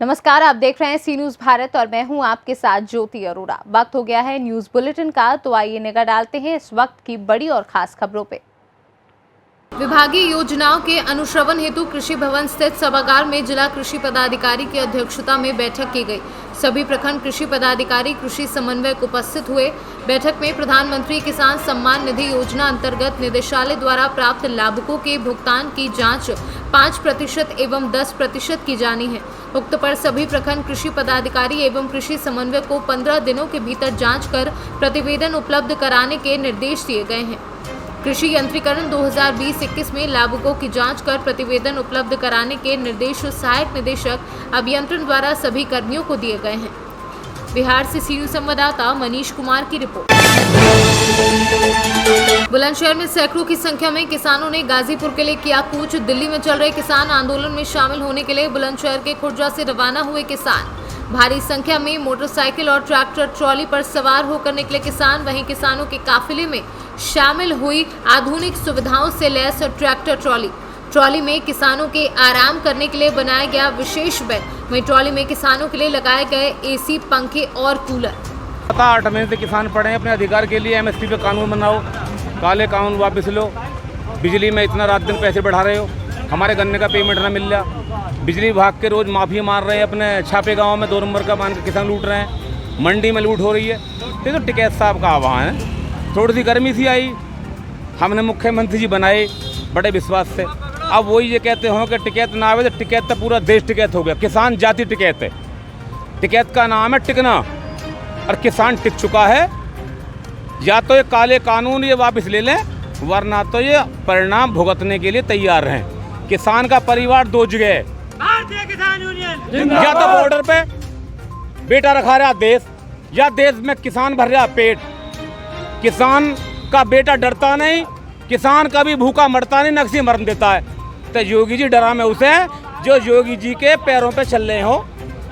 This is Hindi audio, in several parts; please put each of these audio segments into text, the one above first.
नमस्कार, आप देख रहे हैं सी न्यूज भारत और मैं हूं आपके साथ ज्योति अरोड़ा। वक्त हो गया है न्यूज बुलेटिन का, तो आइए निगाह डालते हैं इस वक्त की बड़ी और खास खबरों पे। विभागीय योजनाओं के अनुश्रवण हेतु कृषि भवन स्थित सभागार में जिला कृषि पदाधिकारी की अध्यक्षता में बैठक की गई। सभी प्रखंड कृषि पदाधिकारी, कृषि समन्वयक उपस्थित हुए। बैठक में प्रधानमंत्री किसान सम्मान निधि योजना अंतर्गत निदेशालय द्वारा प्राप्त लाभुकों के भुगतान की जांच 5% एवं 10% की जानी है। उक्त पर सभी प्रखंड कृषि पदाधिकारी एवं कृषि समन्वयक को 15 दिनों के भीतर जांच कर प्रतिवेदन उपलब्ध कराने के निर्देश दिए गए हैं। कृषि यंत्रीकरण 2020-21 में लाभुकों की जांच कर प्रतिवेदन उपलब्ध कराने के निर्देश सहायक निदेशक अभियंत्रण द्वारा सभी कर्मियों को दिए गए हैं। बिहार से सी न्यूज संवाददाता मनीष कुमार की रिपोर्ट। बुलंदशहर में सैकड़ों की संख्या में किसानों ने गाजीपुर के लिए किया कूच। दिल्ली में चल रहे किसान आंदोलन में शामिल होने के लिए बुलंदशहर के खुर्जा से रवाना हुए किसान। भारी संख्या में मोटरसाइकिल और ट्रैक्टर ट्रॉली पर सवार होकर निकले किसान। वहीं किसानों के काफिले में शामिल हुई आधुनिक सुविधाओं से लैस ट्रैक्टर ट्रॉली में किसानों के आराम करने के लिए बनाया गया विशेष बेड। वहीं ट्रॉली में किसानों के लिए लगाए गए एसी, पंखे और कूलर। 8 महीने से किसान पड़े हैं अपने अधिकार के लिए। एमएसपी पे कानून बनाओ, काले कानून वापस लो। बिजली में इतना रात दिन पैसे बढ़ा रहे हो, हमारे गन्ने का पेमेंट ना मिल रहा। बिजली विभाग के रोज माफी मार रहे हैं, अपने छापे गाँव में 2 नंबर का मान के किसान लूट रहे हैं। मंडी में लूट हो रही है। ये तो टिकैत साहब का आह्वान है। थोड़ी सी गर्मी सी आई, हमने मुख्यमंत्री जी बनाए बड़े विश्वास से। अब वही ये कहते हो कि टिकैत ना आवे, तो टिकैत तो पूरा देश टिकैत हो गया। किसान जाति टिकैत है, टिकैत का नाम है टिकना, और किसान टिक चुका है। या तो ये काले कानून ये वापस ले लें, वरना तो ये परिणाम भुगतने के लिए तैयार हैं। किसान का परिवार 2 जगह है, भारतीय किसान यूनियन या तो बॉर्डर पे बेटा रखा रहा देश, या देश में किसान भर रहा पेट। किसान का बेटा डरता नहीं, किसान कभी भूखा मरता नहीं, नक्सी मरण देता है। तो योगी जी डरा में उसे जो योगी जी के पैरों पे चल रहे हो।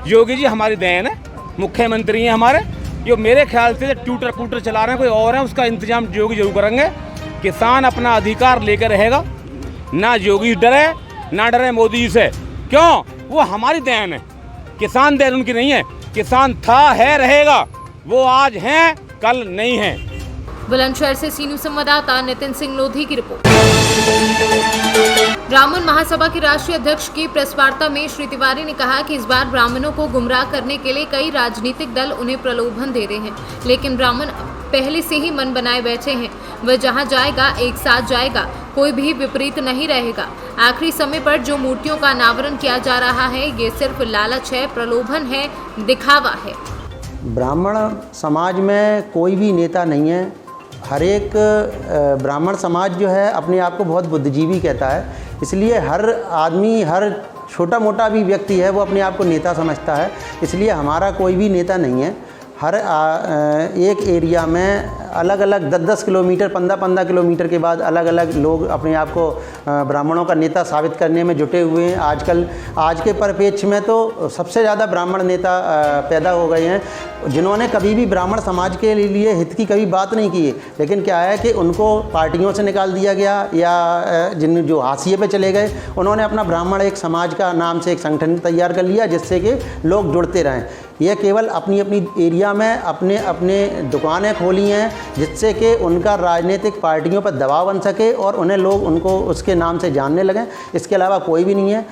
योगी जी हमारी देन है, मुख्यमंत्री हैं हमारे। जो मेरे ख्याल से ट्यूटर कूटर चला रहे हैं कोई और है, उसका इंतजाम योगी जरूर करेंगे। किसान अपना अधिकार लेकर रहेगा, ना योगी डरे ना डरे मोदी जी से। क्यों? वो हमारी देन है, किसान देन उनकी नहीं है। किसान था, है, रहेगा। वो आज हैं, कल नहीं है। बुलंदशहर से सी न्यूज संवाददाता नितिन सिंह लोधी की रिपोर्ट। ब्राह्मण महासभा के राष्ट्रीय अध्यक्ष की प्रेस वार्ता में श्री तिवारी ने कहा कि इस बार ब्राह्मणों को गुमराह करने के लिए कई राजनीतिक दल उन्हें प्रलोभन दे रहे हैं, लेकिन ब्राह्मण पहले से ही मन बनाए बैठे हैं। वह जहां जाएगा एक साथ जाएगा, कोई भी विपरीत नहीं रहेगा। आखिरी समय पर जो मूर्तियों का अनावरण किया जा रहा है, ये सिर्फ लालच है, प्रलोभन है, दिखावा है। ब्राह्मण समाज में कोई भी नेता नहीं है। हर एक ब्राह्मण समाज जो है अपने आप को बहुत बुद्धिजीवी कहता है, इसलिए हर आदमी, हर छोटा मोटा भी व्यक्ति है वो अपने आप को नेता समझता है। इसलिए हमारा कोई भी नेता नहीं है। हर एक एरिया में अलग अलग 10-10 किलोमीटर, 15-15 किलोमीटर के बाद अलग अलग लोग अपने आप को ब्राह्मणों का नेता साबित करने में जुटे हुए हैं। आजकल आज के परिप्रेक्ष्य में तो सबसे ज़्यादा ब्राह्मण नेता पैदा हो गए हैं, जिन्होंने कभी भी ब्राह्मण समाज के लिए हित की कभी बात नहीं की है। लेकिन क्या है कि उनको पार्टियों से निकाल दिया गया, या जो हाशिए पे चले गए, उन्होंने अपना ब्राह्मण एक समाज का नाम से एक संगठन तैयार कर लिया, जिससे कि लोग जुड़ते रहें। यह केवल अपनी अपनी एरिया में अपने अपने दुकानें खोली हैं, जिससे कि उनका राजनीतिक पार्टियों पर दबाव बन सके और उन्हें लोग उनको उसके नाम से जानने लगें। इसके अलावा कोई भी नहीं है।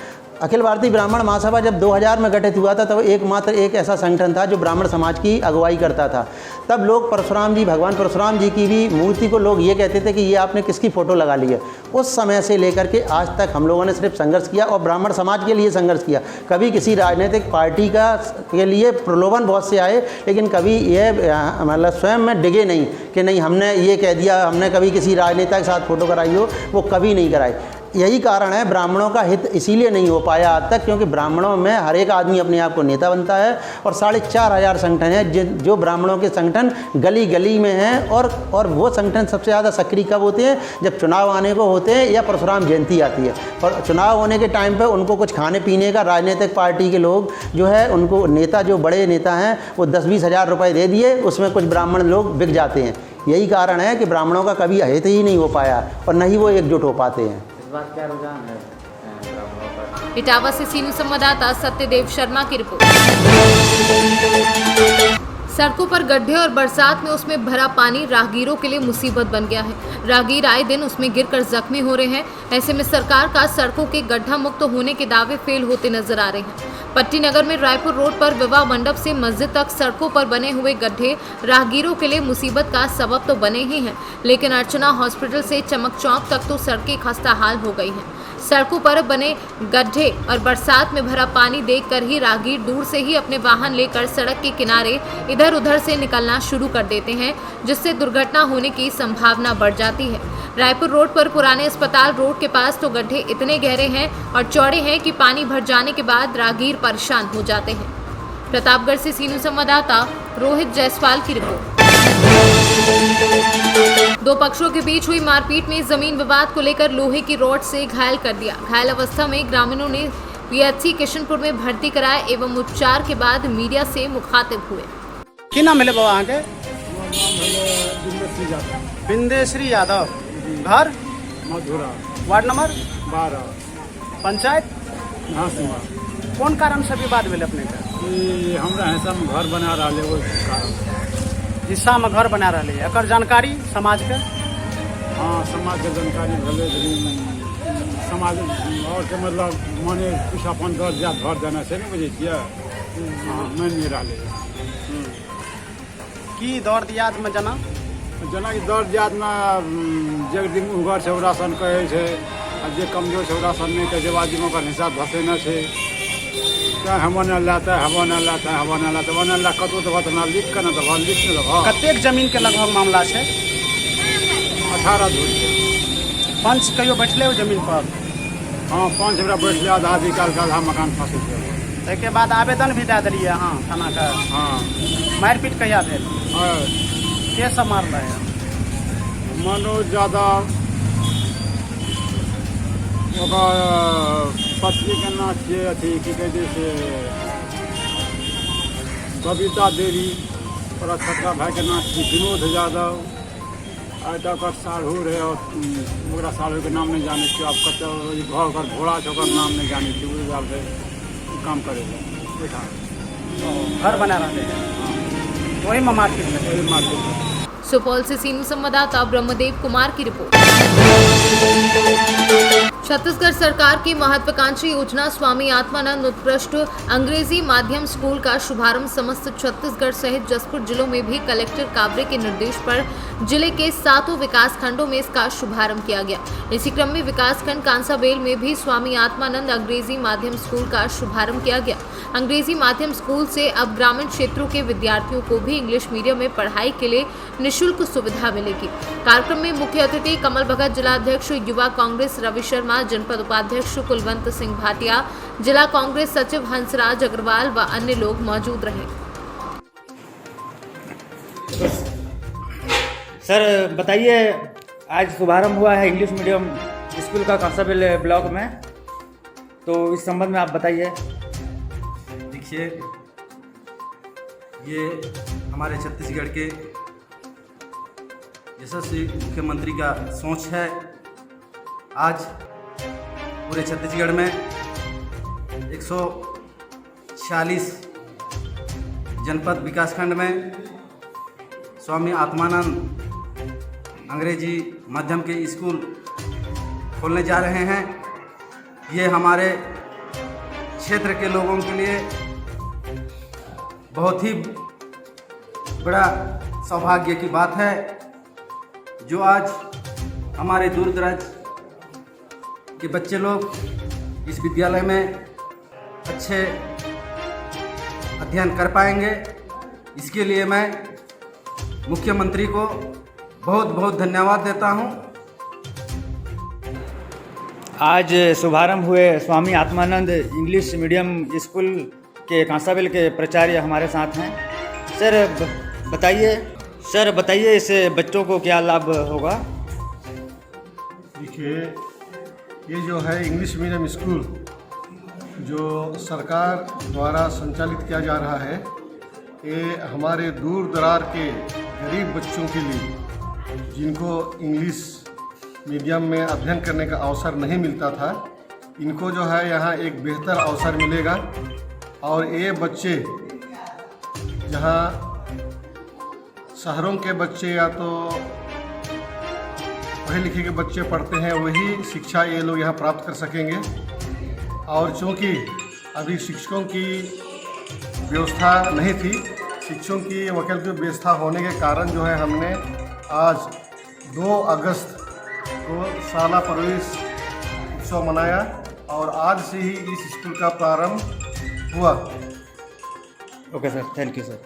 अखिल भारतीय ब्राह्मण महासभा जब 2000 में गठित हुआ था, तब एकमात्र एक ऐसा संगठन था जो ब्राह्मण समाज की अगुवाई करता था। तब लोग परशुराम जी, भगवान परशुराम जी की भी मूर्ति को लोग ये कहते थे कि ये आपने किसकी फ़ोटो लगा ली है। उस समय से लेकर के आज तक हम लोगों ने सिर्फ संघर्ष किया और ब्राह्मण समाज के लिए संघर्ष किया। कभी किसी राजनीतिक पार्टी का के लिए प्रलोभन बहुत से आए, लेकिन कभी ये मतलब स्वयं में डिगे नहीं कि नहीं हमने ये कह दिया, हमने कभी किसी राजनेता के साथ फ़ोटो कराई हो, वो कभी नहीं कराई। यही कारण है ब्राह्मणों का हित इसीलिए नहीं हो पाया आज तक, क्योंकि ब्राह्मणों में हर एक आदमी अपने आप को नेता बनता है। और 4500 संगठन है जो ब्राह्मणों के संगठन गली गली में हैं। और वो संगठन सबसे ज़्यादा सक्रिय कब होते हैं? जब चुनाव आने को होते हैं या परशुराम जयंती आती है। और चुनाव होने के टाइम पे उनको कुछ खाने पीने का राजनीतिक पार्टी के लोग जो है, उनको नेता, जो बड़े नेता हैं, वो 10-20 हज़ार रुपये दे दिए, उसमें कुछ ब्राह्मण लोग बिक जाते हैं। यही कारण है कि ब्राह्मणों का कभी हित ही नहीं हो पाया और न ही वो एकजुट हो पाते हैं। इस बार क्या रुझान है ब्राह्मणों का? इटावा से सीनू संवाददाता सत्यदेव शर्मा की रिपोर्ट। सड़कों पर गड्ढे और बरसात में उसमें भरा पानी राहगीरों के लिए मुसीबत बन गया है। राहगीर आए दिन उसमें गिरकर जख्मी हो रहे हैं। ऐसे में सरकार का सड़कों के गड्ढा मुक्त होने के दावे फेल होते नजर आ रहे हैं। पट्टी नगर में रायपुर रोड पर विवाह मंडप से मस्जिद तक सड़कों पर बने हुए गड्ढे राहगीरों के लिए मुसीबत का सबब तो बने ही हैं, लेकिन अर्चना हॉस्पिटल से चमक चौक तक तो सड़कें खस्ता हाल हो गई हैं। सड़कों पर बने गड्ढे और बरसात में भरा पानी देखकर ही राहगीर दूर से ही अपने वाहन लेकर सड़क के किनारे इधर उधर से निकलना शुरू कर देते हैं, जिससे दुर्घटना होने की संभावना बढ़ जाती है। रायपुर रोड पर पुराने अस्पताल रोड के पास तो गड्ढे इतने गहरे हैं और चौड़े हैं कि पानी भर जाने के बाद राहगीर परेशान हो जाते हैं। प्रतापगढ़ से सीनू संवाददाता रोहित जायसवाल की रिपोर्ट। दो पक्षों के बीच हुई मारपीट में जमीन विवाद को लेकर लोहे की रॉड से घायल कर दिया। घायल अवस्था में ग्रामीणों ने पीएचसी किशनपुर में भर्ती कराया एवं उपचार के बाद मीडिया से मुखातिब हुए। की नाम मिले बाबा के? बिंदेश्री यादव। घर मधुरा वार्ड नंबर 12 पंचायत। कौन कारण से विवाद भेल अपने के? हमरा हिस्सा में घर बना रहा है वो कारण। हिस्सा में घर बना रहे एकर जानकारी समाज के? हाँ, समाज के जानकारी भेले, समाज और के मतलब माने कुछ अपन घर देना से नहीं बुझे छियै। हाँ, मान नहीं रहा की दौड़ दियाद में जना कि दौड़ दियाद में जे दिन उघर छै राशन कहै छै, आ जे कमजोर छै राशन नहीं कहै छै, बाजी में हिसाब धसेने छै। हवाना लाता है हवाना लाता है हवाना लाता है वना ला कतो तो बतना लिख के ना तो लिख के लगा। कतेक जमीन के लगभग मामला है? 18 धूर। पंच कहियो बैठले हो जमीन पर? हाँ, 5 हमरा बैठले, आधा अधिकार का आधा मकान फंसे थे। ताके बाद आवेदन भी दे दिलिए हाँ थाना का? हाँ। मारपीट कहिया भेल? के सब मार रहे हैं? मनोज यादव, पत्नी के नाम छियै अथी की कहै छै बबीता देवी, और छोटका भाई के नाम छियै विनोद यादव। आटा ओकर साढ़ू रहे और ओकरा साढ़ू के नाम नहीं जाने छियै। आब कतऽ घर ओकर घोड़ा छै ओकर नाम नहीं जाने छियै। ओ जाल से काम करे बैठा घर बना रहे हैं वही में मारपीट। सुपौल से सीनू संवाददाता ब्रह्मदेव कुमार की रिपोर्ट। छत्तीसगढ़ सरकार की महत्वाकांक्षी योजना स्वामी आत्मानंद उत्कृष्ट अंग्रेजी माध्यम स्कूल का शुभारंभ समस्त छत्तीसगढ़ सहित जसपुर जिलों में भी कलेक्टर काबरे के निर्देश पर जिले के 7 विकास खंडों में इसका शुभारंभ किया गया। इसी क्रम में विकासखंड कांसाबेल में भी स्वामी आत्मानंद अंग्रेजी माध्यम स्कूल का शुभारंभ किया गया। अंग्रेजी माध्यम स्कूल से अब ग्रामीण क्षेत्रों के विद्यार्थियों को भी इंग्लिश मीडियम में पढ़ाई के लिए निःशुल्क सुविधा मिलेगी। कार्यक्रम में मुख्य अतिथि कमल भगत, जिला अध्यक्ष युवा कांग्रेस रवि शर्मा, जनपद उपाध्यक्ष कुलवंत सिंह भाटिया, जिला कांग्रेस सचिव हंसराज अग्रवाल व अन्य लोग मौजूद रहे। सर बताइए, आज शुभारंभ हुआ है इंग्लिश मीडियम स्कूल का कांसाबेल ब्लॉक में, तो इस संबंध में आप बताइए। देखिए, ये हमारे छत्तीसगढ़ के यशस्वी मुख्यमंत्री का सोच है। आज पूरे छत्तीसगढ़ में 146 जनपद विकासखंड में स्वामी आत्मानंद अंग्रेजी माध्यम के स्कूल खोलने जा रहे हैं। ये हमारे क्षेत्र के लोगों के लिए बहुत ही बड़ा सौभाग्य की बात है, जो आज हमारे दूर दराज के बच्चे लोग इस विद्यालय में अच्छे अध्ययन कर पाएंगे। इसके लिए मैं मुख्यमंत्री को बहुत बहुत धन्यवाद देता हूं। आज शुभारंभ हुए Swami Atmanand English medium school के कांसाबेल के प्राचार्य हमारे साथ हैं। सर बताइए इससे बच्चों को क्या लाभ होगा? देखिए, ये जो है इंग्लिश मीडियम स्कूल जो सरकार द्वारा संचालित किया जा रहा है, ये हमारे दूर दरार के गरीब बच्चों के लिए, जिनको इंग्लिश मीडियम में अध्ययन करने का अवसर नहीं मिलता था, इनको जो है यहाँ एक बेहतर अवसर मिलेगा और ये बच्चे जहाँ शहरों के बच्चे या तो पढ़े लिखे के बच्चे पढ़ते हैं वही शिक्षा ये लोग यहाँ प्राप्त कर सकेंगे। और चूँकि अभी शिक्षकों की व्यवस्था नहीं थी, शिक्षकों की वैकल्पिक व्यवस्था होने के कारण जो है हमने आज 2 अगस्त को शाला प्रवेश उत्सव मनाया और आज से ही इस स्कूल का प्रारंभ हुआ। Okay sir, thank you sir.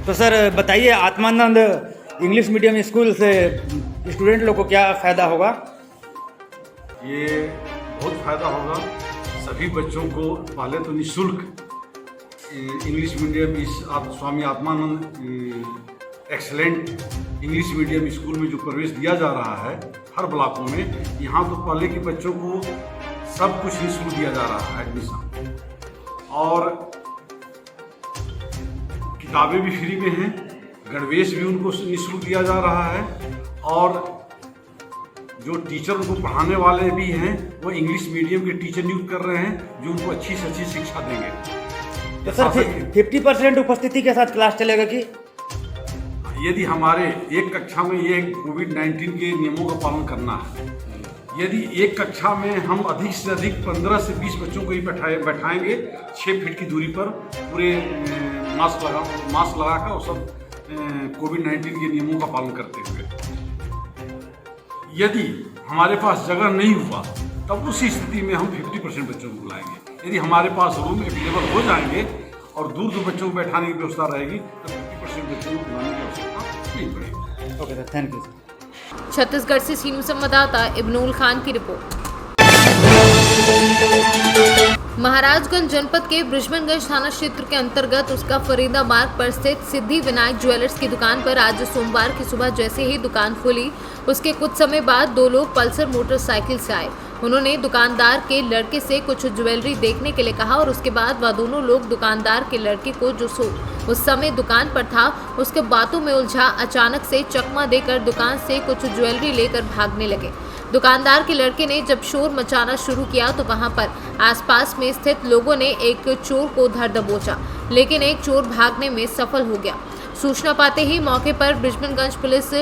तो सर बताइए, आत्मानंद इंग्लिश मीडियम स्कूल से स्टूडेंट लोग को क्या फ़ायदा होगा? ये बहुत फ़ायदा होगा सभी बच्चों को। पहले तो निःशुल्क English medium Swami Atmanand excellent English medium school में जो प्रवेश दिया जा रहा है हर ब्लॉकों में, यहाँ तो पहले के बच्चों को सब कुछ निःशुल्क दिया जा रहा है एडमिशन, और किताबें भी फ्री में हैं, गणवेश भी उनको निःशुल्क दिया जा रहा है, और जो टीचर उनको पढ़ाने वाले भी हैं वो इंग्लिश मीडियम के टीचर नियुक्त कर रहे हैं जो उनको अच्छी से अच्छी शिक्षा देंगे। तो सर 50% उपस्थिति के साथ क्लास चलेगा कि? यदि हमारे एक कक्षा में ये कोविड-19 के नियमों का पालन करना है, यदि एक कक्षा में हम अधिक से अधिक 15 से 20 बच्चों को ही बैठाएंगे 6 फीट की दूरी पर, पूरे मास्क लगाकर और सब कोविड-19 के नियमों का पालन करते हुए, यदि हमारे पास जगह नहीं हुआ तब उसी स्थिति में हम 50% बच्चों को बुलाएंगे। यदि हमारे पास रूम अवेलेबल हो जाएंगे और दूर दूर बच्चों को बैठाने की व्यवस्था रहेगी तो 50% बच्चों को बुलाने की आवश्यकता नहीं पड़ेगी। Okay sir, thank you. Chhattisgarh से सीनू संवाददाता इब्नुल खान की रिपोर्ट। महाराजगंज जनपद के बृजमनगंज थाना क्षेत्र के अंतर्गत उसका फरीदा मार्ग पर स्थित सिद्धि विनायक ज्वेलर्स की दुकान पर आज सोमवार की सुबह जैसे ही दुकान खुली उसके कुछ समय बाद 2 लोग पल्सर मोटरसाइकिल से आए। उन्होंने दुकानदार के लड़के से कुछ ज्वेलरी देखने के लिए कहा और उसके बाद वह दोनों लोग दुकानदार के लड़के को जो उस समय दुकान पर था उसके बातों में उलझा अचानक से चकमा देकर दुकान से कुछ ज्वेलरी लेकर भागने लगे। दुकानदार के लड़के ने जब शोर मचाना शुरू किया तो वहां पर आसपास में स्थित लोगों ने एक चोर को धर दबोचा, लेकिन एक चोर भागने में सफल हो गया। सूचना पाते ही मौके पर बृजमनगंज पुलिस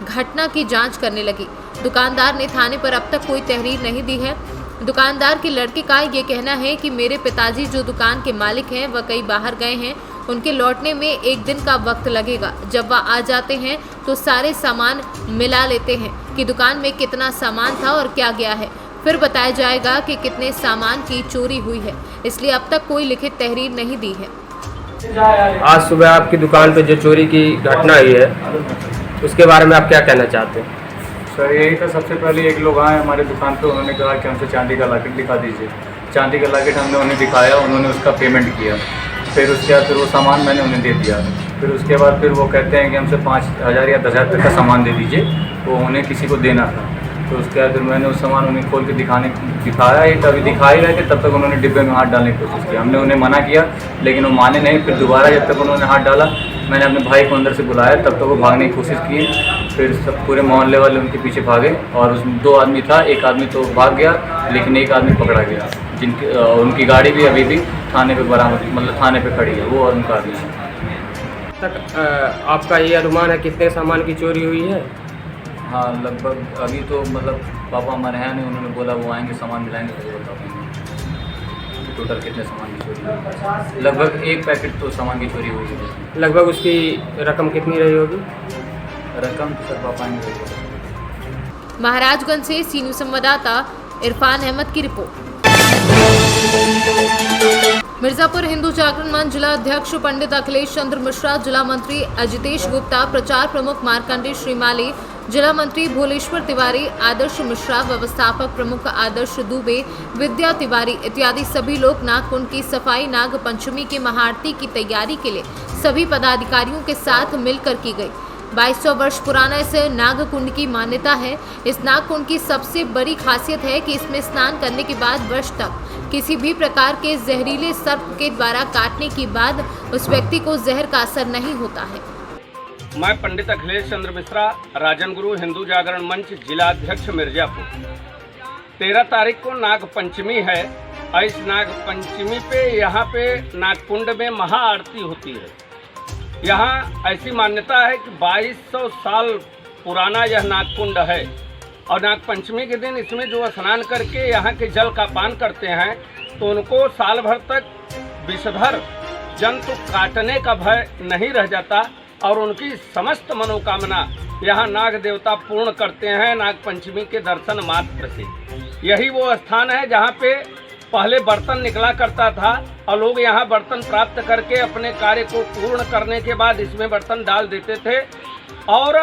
घटना की जांच करने लगी। दुकानदार ने थाने पर अब तक कोई तहरीर नहीं दी है। दुकानदार के लड़के का ये कहना है कि मेरे पिताजी जो दुकान के मालिक हैं वह कहीं बाहर गए हैं, उनके लौटने में 1 दिन का वक्त लगेगा। जब वह आ जाते हैं तो सारे सामान मिला लेते हैं कि दुकान में कितना सामान था और क्या गया है, फिर बताया जाएगा कि कितने सामान की चोरी हुई है, इसलिए अब तक कोई लिखित तहरीर नहीं दी है। आज सुबह आपकी दुकान पे जो चोरी की घटना हुई है उसके बारे में आप क्या कहना चाहते हैं? सर यही था, सबसे पहले एक लोग आए हमारे दुकान पे, उन्होंने कहा कि हमसे चांदी का लॉकेट दिखा दीजिए। चांदी का लॉकेट हमने उन्हें दिखाया, उन्होंने उसका पेमेंट किया। फिर उसके बाद फिर वो सामान मैंने उन्हें दे दिया। फिर उसके बाद फिर वो कहते हैं कि हमसे 5,000 या 10,000 रुपये का सामान दे दीजिए, वो उन्हें किसी को देना था। तो उसके बाद फिर मैंने उस सामान उन्हें खोल के दिखाया ही, तभी दिखा ही रहे थे, तब तक उन्होंने डिब्बे में हाथ डालने की कोशिश की। हमने उन्हें मना किया लेकिन वो माने नहीं। फिर दोबारा जब तक उन्होंने हाथ डाला मैंने अपने भाई को अंदर से बुलाया, तब तक वो भागने की कोशिश की। फिर सब पूरे मोहल्ले वाले उनके पीछे भागे और उसमें 2 आदमी था, एक आदमी तो भाग गया लेकिन एक आदमी पकड़ा गया, उनकी गाड़ी भी अभी भी थाने पे बरामद, मतलब थाने पे खड़ी है, वो और उनका आदमी है। तक आपका ये अनुमान है कितने सामान की चोरी हुई है? हाँ लगभग अभी तो मतलब पापा हमारे हैं नहीं, उन्होंने बोला वो आएंगे सामान मिलाएंगे तो बता देंगे टोटल कितने सामान की चोरी हुई। लगभग 1 पैकेट तो सामान की चोरी हुई है। लगभग उसकी रकम कितनी रही होगी? रकम तो सर पापा आएंगे। महाराजगंज से सीनू संवाददाता इरफान अहमद की रिपोर्ट। मिर्जापुर हिंदू जागरण मंच जिला अध्यक्ष पंडित अखिलेश चंद्र मिश्रा, जिला मंत्री अजितेश गुप्ता, प्रचार प्रमुख मार्कंडेय श्रीमाली, जिला मंत्री भोलेश्वर तिवारी, आदर्श मिश्रा, व्यवस्थापक प्रमुख आदर्श दुबे, विद्या तिवारी इत्यादि सभी लोग नागकुंड की सफाई नाग पंचमी की महाआरती की तैयारी के लिए सभी पदाधिकारियों के साथ मिलकर की गई। 2200 वर्ष पुराना इस नागकुंड की मान्यता है। इस नागकुंड की सबसे बड़ी खासियत है कि इसमें स्नान करने के बाद वर्ष तक किसी भी प्रकार के जहरीले सर्प के द्वारा काटने के बाद उस व्यक्ति को जहर का असर नहीं होता है। मैं पंडित अखिलेश चंद्र मिश्रा, राजन गुरु हिंदू जागरण मंच जिला अध्यक्ष मिर्जापुर। 13 तारीख को नाग पंचमी है और इस नाग पंचमी पे यहाँ पे नागकुंड में महा आरती होती है। यहाँ ऐसी मान्यता है कि 2200 साल पुराना यह नागकुंड है और नाग पंचमी के दिन इसमें जो स्नान करके यहाँ के जल का पान करते हैं तो उनको साल भर तक विषधर जंतु काटने का भय नहीं रह जाता और उनकी समस्त मनोकामना यहाँ नाग देवता पूर्ण करते हैं नाग पंचमी के दर्शन मात्र से। यही वो स्थान है जहाँ पे पहले बर्तन निकला करता था और लोग यहाँ बर्तन प्राप्त करके अपने कार्य को पूर्ण करने के बाद इसमें बर्तन डाल देते थे और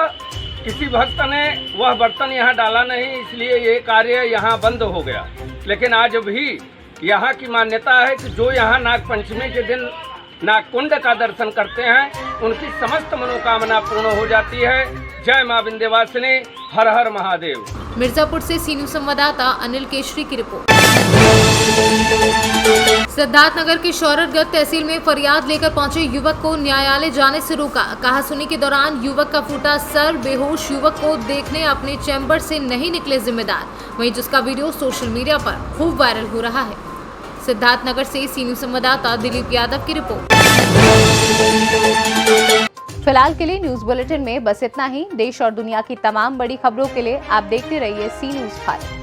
किसी भक्त ने वह बर्तन यहाँ डाला नहीं, इसलिए ये कार्य यहाँ बंद हो गया। लेकिन आज भी यहाँ की मान्यता है कि जो यहाँ नाग पंचमी के दिन नागकुंड का दर्शन करते हैं उनकी समस्त मनोकामना पूर्ण हो जाती है। जय मां विंध्यवासिनी, हर हर महादेव। मिर्जापुर से सी न्यूज संवाददाता अनिल केशरी की रिपोर्ट। सिद्धार्थनगर के शौरतगढ़ तहसील में फरियाद लेकर पहुंचे युवक को न्यायालय जाने से रोका। कहासुनी के दौरान युवक का फूटा सर, बेहोश युवक को देखने अपने चैम्बर से नहीं निकले जिम्मेदार, वहीं जिसका वीडियो सोशल मीडिया पर खूब वायरल हो रहा है। सिद्धार्थनगर से सी न्यूज संवाददाता दिलीप यादव की रिपोर्ट। फिलहाल के लिए न्यूज बुलेटिन में बस इतना ही। देश और दुनिया की तमाम बड़ी खबरों के लिए आप देखते रहिए सी न्यूज भारत।